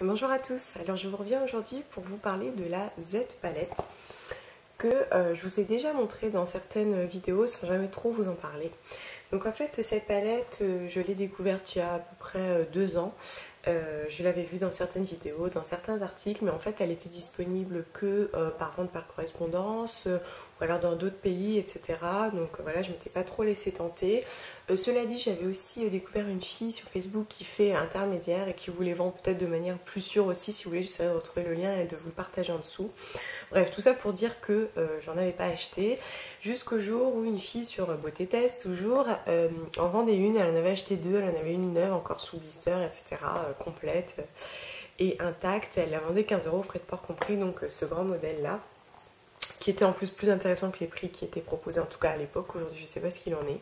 Bonjour à tous, alors je vous reviens aujourd'hui pour vous parler de la Z palette que je vous ai déjà montré dans certaines vidéos sans jamais trop vous en parler. Donc en fait cette palette je l'ai découverte il y a à peu près 2 ans. Je l'avais vue dans certaines vidéos, dans certains articles, mais en fait elle était disponible que par vente par correspondance ou alors dans d'autres pays, etc. Donc voilà, je m'étais pas trop laissée tenter. Cela dit, j'avais aussi découvert une fille sur Facebook qui fait intermédiaire et qui vous les vend peut-être de manière plus sûre aussi. Si vous voulez, j'essaierai de retrouver le lien et de vous le partager en dessous. Bref, tout ça pour dire que j'en avais pas acheté jusqu'au jour où une fille sur Beauté Test toujours en vendait une. Elle en avait acheté 2, elle en avait une neuve encore sous blister, etc. Complète et intacte. Elle la vendait 15 €, frais de port compris, donc ce grand modèle là, qui était en plus intéressant que les prix qui étaient proposés en tout cas à l'époque. Aujourd'hui je sais pas ce qu'il en est.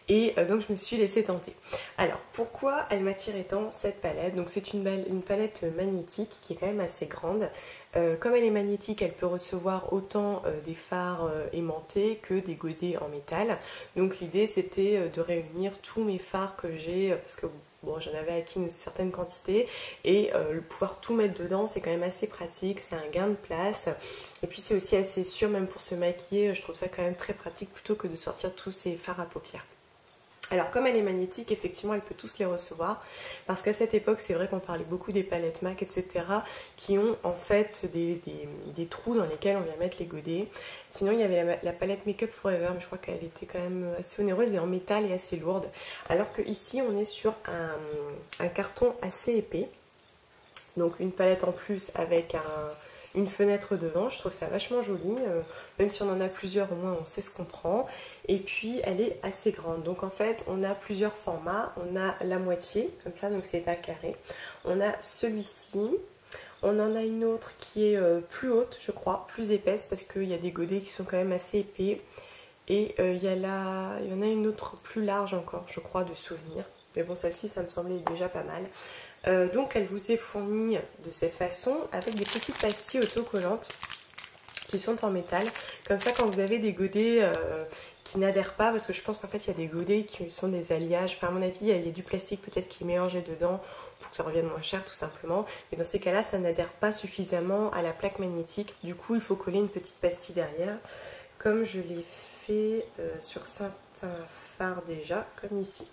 Et donc je me suis laissée tenter. Alors pourquoi elle m'attirait tant cette palette? Donc c'est une palette magnétique qui est quand même assez grande. Comme elle est magnétique, elle peut recevoir autant des fards aimantés que des godets en métal. Donc l'idée c'était de réunir tous mes fards que j'ai, parce que bon, j'en avais acquis une certaine quantité, et pouvoir tout mettre dedans, c'est quand même assez pratique, c'est un gain de place. Et puis c'est aussi assez sûr, même pour se maquiller, je trouve ça quand même très pratique plutôt que de sortir tous ces fards à paupières. Alors comme elle est magnétique, effectivement elle peut tous les recevoir, parce qu'à cette époque c'est vrai qu'on parlait beaucoup des palettes MAC, etc. qui ont en fait des trous dans lesquels on vient mettre les godets. Sinon il y avait la palette Make Up Forever, mais je crois qu'elle était quand même assez onéreuse et en métal et assez lourde. Alors que ici on est sur un carton assez épais, donc une palette en plus avec une fenêtre devant. Je trouve ça vachement joli, même si on en a plusieurs, au moins on sait ce qu'on prend. Et puis elle est assez grande, donc en fait on a plusieurs formats. On a la moitié comme ça, donc c'est un carré. On a celui-ci, on en a une autre qui est plus haute, je crois, plus épaisse, parce qu'il y a des godets qui sont quand même assez épais. Et il y en a une autre plus large encore, je crois, de souvenir. Mais bon, celle-ci ça me semblait déjà pas mal. Donc elle vous est fournie de cette façon avec des petites pastilles autocollantes qui sont en métal. Comme ça, quand vous avez des godets qui n'adhèrent pas, parce que je pense qu'en fait il y a des godets qui sont des alliages, enfin à mon avis il y a du plastique peut-être qui est mélangé dedans pour que ça revienne moins cher tout simplement. Mais dans ces cas-là, ça n'adhère pas suffisamment à la plaque magnétique. Du coup, il faut coller une petite pastille derrière, comme je l'ai fait sur certains fards déjà, comme ici.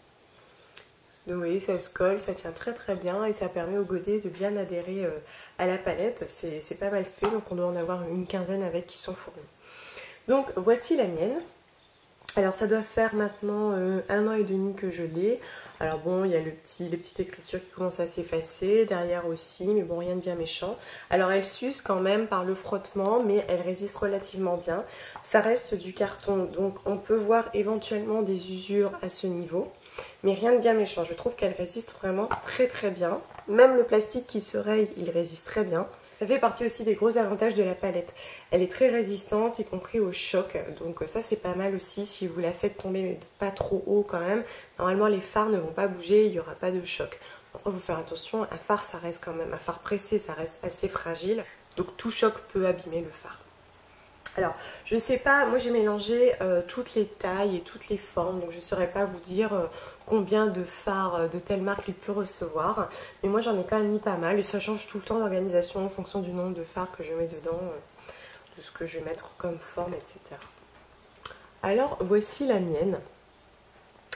Donc vous voyez, ça se colle, ça tient très très bien et ça permet au godet de bien adhérer à la palette. C'est pas mal fait, donc on doit en avoir une quinzaine avec qui sont fournis. Donc voici la mienne. Alors ça doit faire maintenant 1 an et demi que je l'ai. Alors bon, il y a les petites écritures qui commencent à s'effacer, derrière aussi, mais bon, rien de bien méchant. Alors elle s'use quand même par le frottement, mais elle résiste relativement bien. Ça reste du carton, donc on peut voir éventuellement des usures à ce niveau. Mais rien de bien méchant, je trouve qu'elle résiste vraiment très très bien. Même le plastique qui se raye, il résiste très bien. Ça fait partie aussi des gros avantages de la palette. Elle est très résistante, y compris au choc. Donc ça c'est pas mal aussi si vous la faites tomber, mais pas trop haut quand même. Normalement les fards ne vont pas bouger, il n'y aura pas de choc. Après il faut faire attention, un fard ça reste quand même, un fard pressé ça reste assez fragile. Donc tout choc peut abîmer le fard. Alors, je ne sais pas, moi j'ai mélangé toutes les tailles et toutes les formes, donc je ne saurais pas vous dire combien de fards de telle marque il peut recevoir. Mais moi j'en ai quand même mis pas mal et ça change tout le temps d'organisation en fonction du nombre de fards que je mets dedans, de ce que je vais mettre comme forme, etc. Alors, voici la mienne.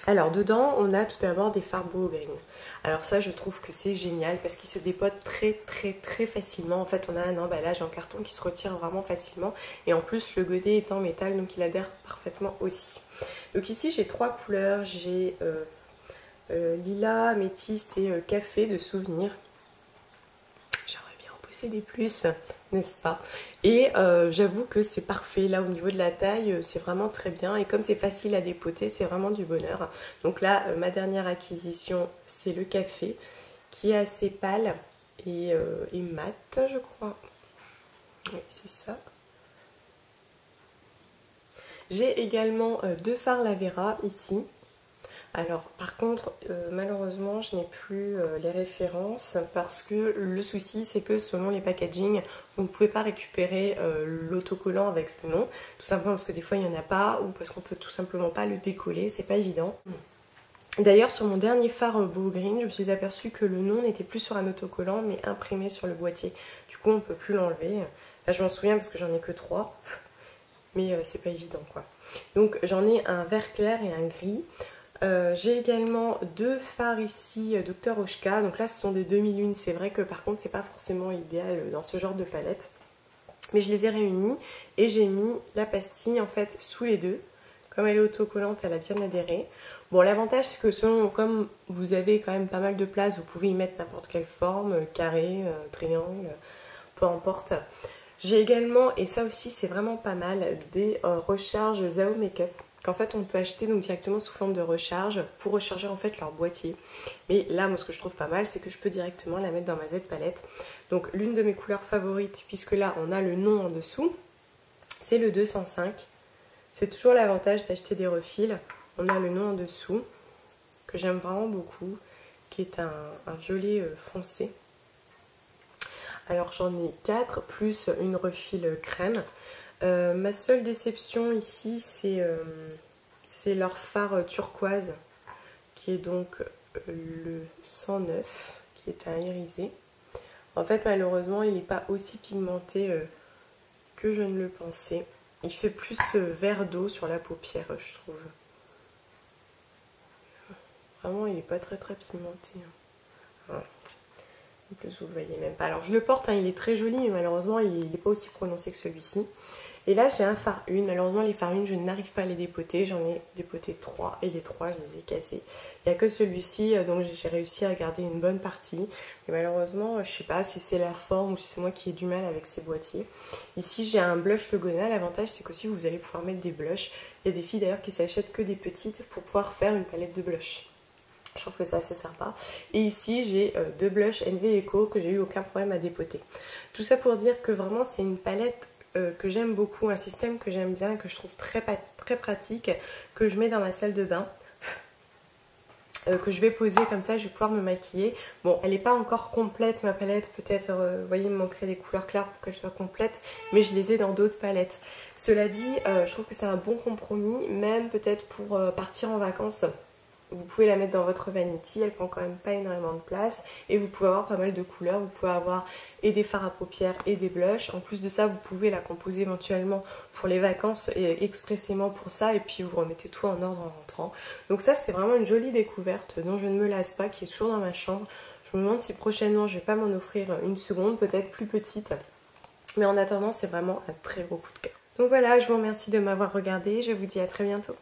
Alors dedans on a tout d'abord des fards Boho Green. Alors ça je trouve que c'est génial parce qu'ils se dépotent très facilement. En fait on a un emballage en carton qui se retire vraiment facilement et en plus le godet est en métal donc il adhère parfaitement aussi. Donc ici j'ai 3 couleurs, j'ai lilas, améthyste et café de souvenir. J'aimerais bien en posséder plus, n'est-ce pas? Et j'avoue que c'est parfait, là au niveau de la taille, c'est vraiment très bien. Et comme c'est facile à dépoter, c'est vraiment du bonheur. Donc là, ma dernière acquisition, c'est le café, qui est assez pâle et mat, je crois. Oui, c'est ça. J'ai également 2 fards Lavera ici. Alors par contre malheureusement je n'ai plus les références parce que le souci c'est que selon les packaging vous ne pouvez pas récupérer l'autocollant avec le nom, tout simplement parce que des fois il n'y en a pas ou parce qu'on peut tout simplement pas le décoller, c'est pas évident. D'ailleurs, sur mon dernier fard Beau Green, je me suis aperçue que le nom n'était plus sur un autocollant, mais imprimé sur le boîtier. Du coup, on ne peut plus l'enlever. Là, je m'en souviens parce que j'en ai que 3, mais c'est pas évident, quoi. Donc, j'en ai un vert clair et un gris. J'ai également 2 fards ici Dr. Oshka. Donc là, ce sont des demi-lunes. C'est vrai que par contre, c'est pas forcément idéal dans ce genre de palette. Mais je les ai réunis et j'ai mis la pastille en fait sous les deux. Comme elle est autocollante, elle a bien adhéré. Bon, l'avantage c'est que comme vous avez quand même pas mal de place, vous pouvez y mettre n'importe quelle forme, carré, triangle, peu importe. J'ai également, et ça aussi c'est vraiment pas mal, des recharges Zao Makeup qu'en fait on peut acheter donc directement sous forme de recharge pour recharger en fait leur boîtier. Mais là, moi ce que je trouve pas mal, c'est que je peux directement la mettre dans ma Z palette. Donc l'une de mes couleurs favorites, puisque là on a le nom en dessous, c'est le 205. C'est toujours l'avantage d'acheter des refils. On a le nom en dessous, que j'aime vraiment beaucoup, qui est un violet foncé. Alors j'en ai 4, plus une refil crème. Ma seule déception ici, c'est leur fard turquoise, qui est donc le 109, qui est à iriser. En fait, malheureusement, il n'est pas aussi pigmenté que je ne le pensais. Il fait plus vert d'eau sur la paupière, je trouve. Vraiment, il n'est pas très pigmenté. Voilà. En plus, vous le voyez même pas. Alors, je le porte, hein, il est très joli, mais malheureusement, il n'est pas aussi prononcé que celui-ci. Et là, j'ai un fard une. Malheureusement, les fards une, je n'arrive pas à les dépoter. J'en ai dépoté 3 et les 3, je les ai cassés. Il n'y a que celui-ci, donc j'ai réussi à garder une bonne partie. Et malheureusement, je sais pas si c'est la forme ou si c'est moi qui ai du mal avec ces boîtiers. Ici, j'ai un blush Logona. L'avantage, c'est qu'aussi, vous allez pouvoir mettre des blushs. Il y a des filles d'ailleurs qui s'achètent que des petites pour pouvoir faire une palette de blush. Je trouve que c'est assez sympa. Et ici, j'ai 2 blushs NV Eco que j'ai eu aucun problème à dépoter. Tout ça pour dire que vraiment, c'est une palette que j'aime beaucoup, un système que j'aime bien, que je trouve très pratique, que je mets dans ma salle de bain, que je vais poser comme ça, je vais pouvoir me maquiller. Bon, elle n'est pas encore complète ma palette, peut-être, vous voyez, il me manquerait des couleurs claires pour qu'elle soit complète, mais je les ai dans d'autres palettes. Cela dit, je trouve que c'est un bon compromis, même peut-être pour partir en vacances. Vous pouvez la mettre dans votre vanity, elle prend quand même pas énormément de place et vous pouvez avoir pas mal de couleurs, vous pouvez avoir et des fards à paupières et des blushs. En plus de ça, vous pouvez la composer éventuellement pour les vacances et expressément pour ça et puis vous remettez tout en ordre en rentrant. Donc ça, c'est vraiment une jolie découverte dont je ne me lasse pas, qui est toujours dans ma chambre. Je me demande si prochainement je vais pas m'en offrir une seconde, peut-être plus petite. Mais en attendant, c'est vraiment un très gros coup de cœur. Donc voilà, je vous remercie de m'avoir regardé, je vous dis à très bientôt.